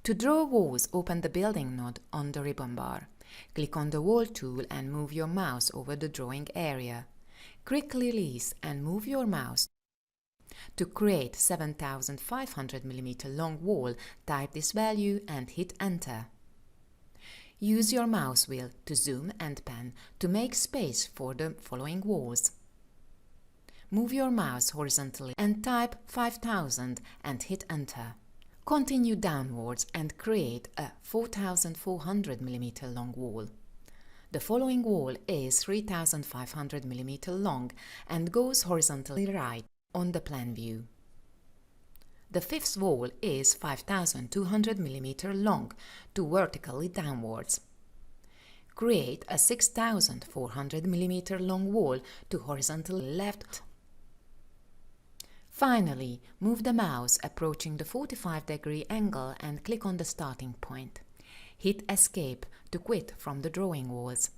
To draw walls, open the Building node on the ribbon bar. Click on the Wall tool and move your mouse over the drawing area. Quick release and move your mouse. To create 7500 mm long wall, type this value and hit Enter. Use your mouse wheel to zoom and pan to make space for the following walls. Move your mouse horizontally and type 5000 and hit Enter. Continue downwards and create a 4400 mm long wall. The following wall is 3500 mm long and goes horizontally right on the plan view. The fifth wall is 5200 mm long to vertically downwards. Create a 6400 mm long wall to horizontally left. Finally, move the mouse approaching the 45-degree angle and click on the starting point. Hit Escape to quit from the drawing walls.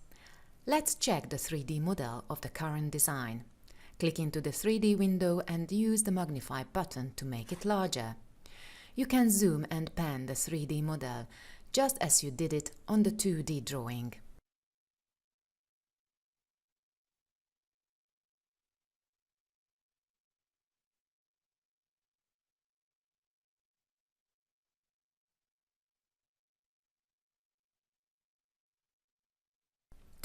Let's check the 3D model of the current design. Click into the 3D window and use the Magnify button to make it larger. You can zoom and pan the 3D model, just as you did it on the 2D drawing.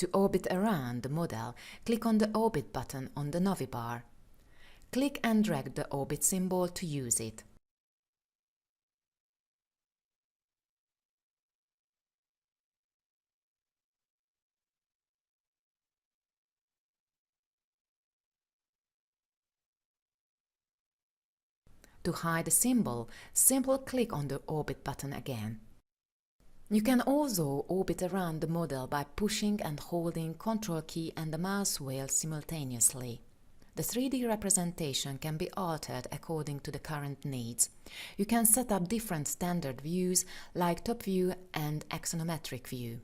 To orbit around the model, click on the Orbit button on the Navibar. Click and drag the orbit symbol to use it. To hide the symbol, simply click on the Orbit button again. You can also orbit around the model by pushing and holding Ctrl key and the mouse wheel simultaneously. The 3D representation can be altered according to the current needs. You can set up different standard views like top view and axonometric view.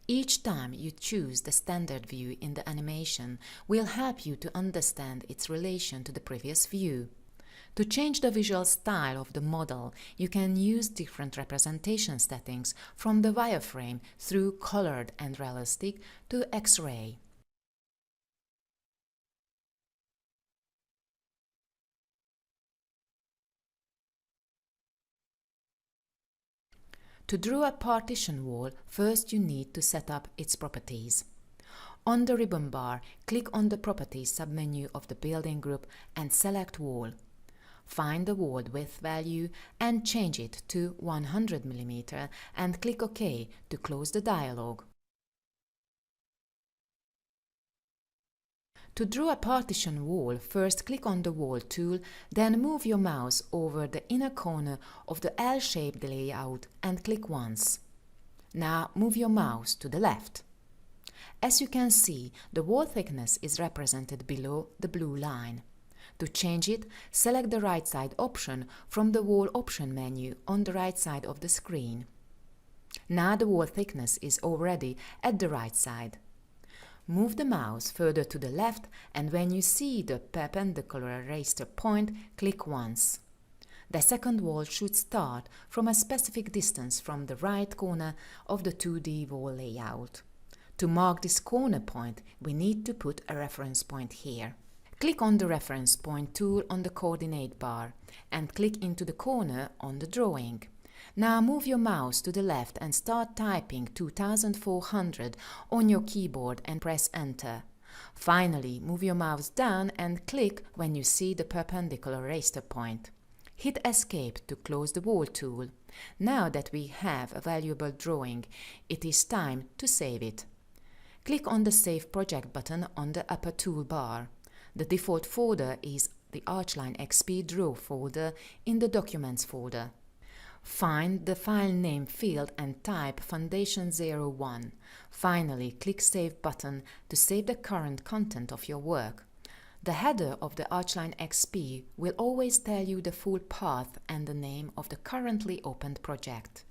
Each time you choose the standard view in the animation will help you to understand its relation to the previous view. To change the visual style of the model, you can use different representation settings from the wireframe through colored and realistic to X-ray. To draw a partition wall, first you need to set up its properties. On the ribbon bar, click on the Properties submenu of the building group and select Wall. Find the wall width value and change it to 100 mm and click OK to close the dialog. To draw a partition wall, first click on the Wall tool, then move your mouse over the inner corner of the L-shaped layout and click once. Now move your mouse to the left. As you can see, the wall thickness is represented below the blue line. To change it, select the right side option from the Wall option menu on the right side of the screen. Now the wall thickness is already at the right side. Move the mouse further to the left and when you see the perpendicular eraser point, click once. The second wall should start from a specific distance from the right corner of the 2D wall layout. To mark this corner point, we need to put a reference point here. Click on the Reference Point tool on the coordinate bar and click into the corner on the drawing. Now move your mouse to the left and start typing 2400 on your keyboard and press Enter. Finally, move your mouse down and click when you see the perpendicular eraser point. Hit Escape to close the Wall tool. Now that we have a valuable drawing, it is time to save it. Click on the Save Project button on the upper toolbar. The default folder is the ARCHLine.XP Draw folder in the Documents folder. Find the file name field and type Foundation01. Finally, click Save button to save the current content of your work. The header of the ARCHLine.XP will always tell you the full path and the name of the currently opened project.